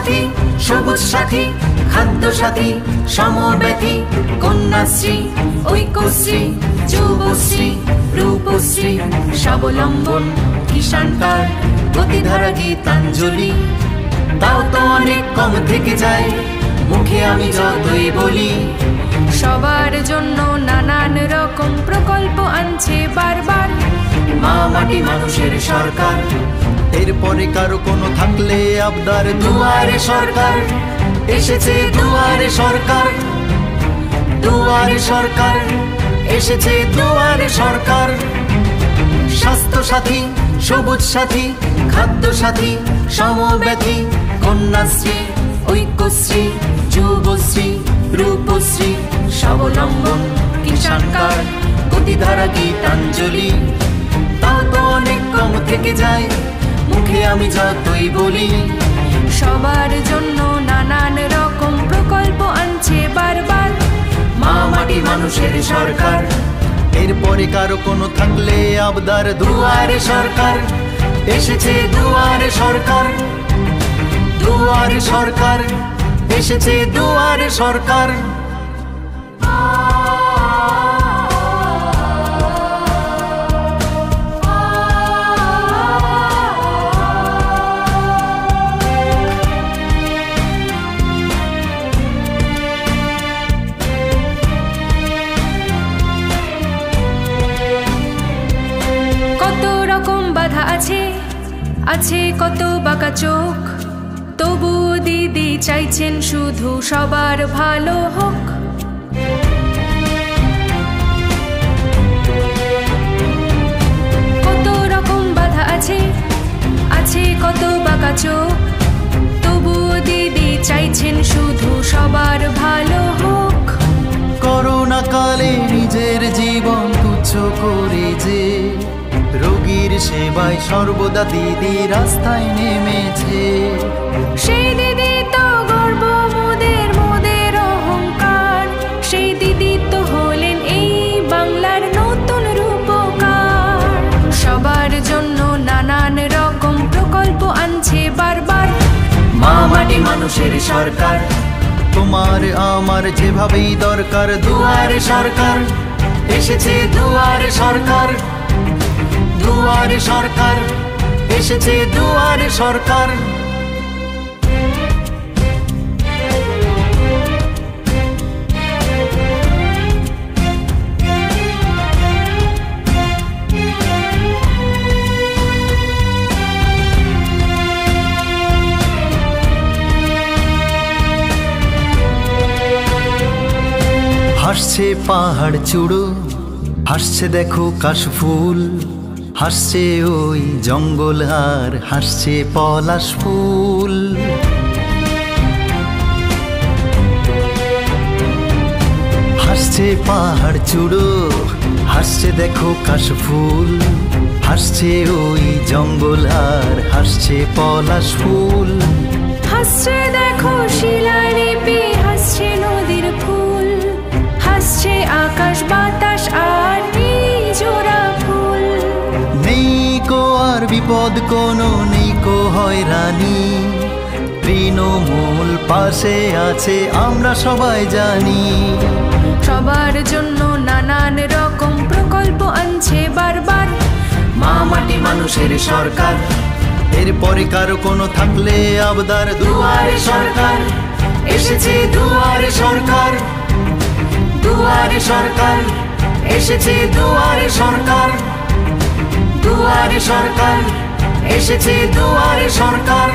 সাথী সবুজ সাথী খাদ্য সাথী সমব্যথী কন্যাশ্রী ঐক্যশ্রী যুবশ্রী রূপশ্রী স্বাবলম্বন কিষাণ কার্ড গতিধারা গীতাঞ্জলি তাও তো অনেক কম থেকে যায় মুখে আমি যতই বলি। সবার জন্য নানান রকম প্রকল্প আনছে বারবার মা মাটি মানুষের সরকার। এরপরে কারো কোনো থাকলে আবদার দুয়ারে সরকার এসেছে দুয়ারে সরকার দুয়ারে সরকার এসেছে দুয়ারে সরকার। স্বাস্থ্য সাথী সবুজ সাথী খাদ্য সাথী সমব্যথী কন্যাশ্রী ঐক্যশ্রী যুবশ্রী রূপশ্রী স্বাবলম্বন কিষাণ কার্ড গতিধারা গীতাঞ্জলি তাও তো অনেক কম থেকে যায় মুখে আমি যতই বলি। সবার জন্য নানান রকম প্রকল্প আনছে বারবার মা মাটি মানুষের সরকার। এরপরে কারো কোনো থাকলে আবদার দুয়ারে সরকার এসেছে দুয়ারে সরকার দুয়ারে সরকার এসেছে দুয়ারে সরকার। কত রকম বাধা আছে আছে কত বাঁকা চোখ তবু দিদি চাইছেন শুধু সবার ভালো হোক। কত রকম বাধা আছে আছে কত বাঁকা চোখ তবু দিদি চাইছেন শুধু সবার ভালো হোক। করোনা কালে নিজের জীবন তুচ্ছ করে যে রোগীর সেবায় সর্বদা দিদি রাস্তায় নেমেছে। সেই দিদি তো গর্ব মোদের মোদের অহংকার সেই দিদি তো হলেন এই বাংলার নতুন রূপকার। সবার জন্য নানান রকম প্রকল্প আনছে বারবার মা মাটি মানুষের সরকার। তোমার আমার যেভাবেই দরকার দুয়ারে সরকার এসেছে দুয়ারে সরকার দুয়ারে সরকার এসেছে দুয়ারে সরকার। হাসছে পাহাড় চূড়ো হাসছে দেখো কাশফুল হাসছে ওই জঙ্গল আর হাসছে পলাশ ফুল। হাসছে পাহাড় চূড়ো হাসছে দেখো কাশফুল হাসছে ওই জঙ্গল আর হাসছে পলাশ ফুল। হাসছে দেখো শিলালিপি হাসছে নদীর ফুল হাসছে আকাশ বাতাস আর এই জোড়া ফুল। নেই কো আর বিপদ কোনো নেই কো হয়রানি তৃণমূল পাশে আছে আমরা সবাই জানি। সবার জন্য নানান রকম প্রকল্প আনছে বারবার মা মাটি মানুষের সরকার। এরপরে কারো কোনো থাকলে আবদার দুয়ারে সরকার এসেছে দুয়ারে সরকার দুয়ারে সরকার এসেছে দুয়ারে সরকার দুয়ারে সরকার এসেছে দুয়ারে সরকার।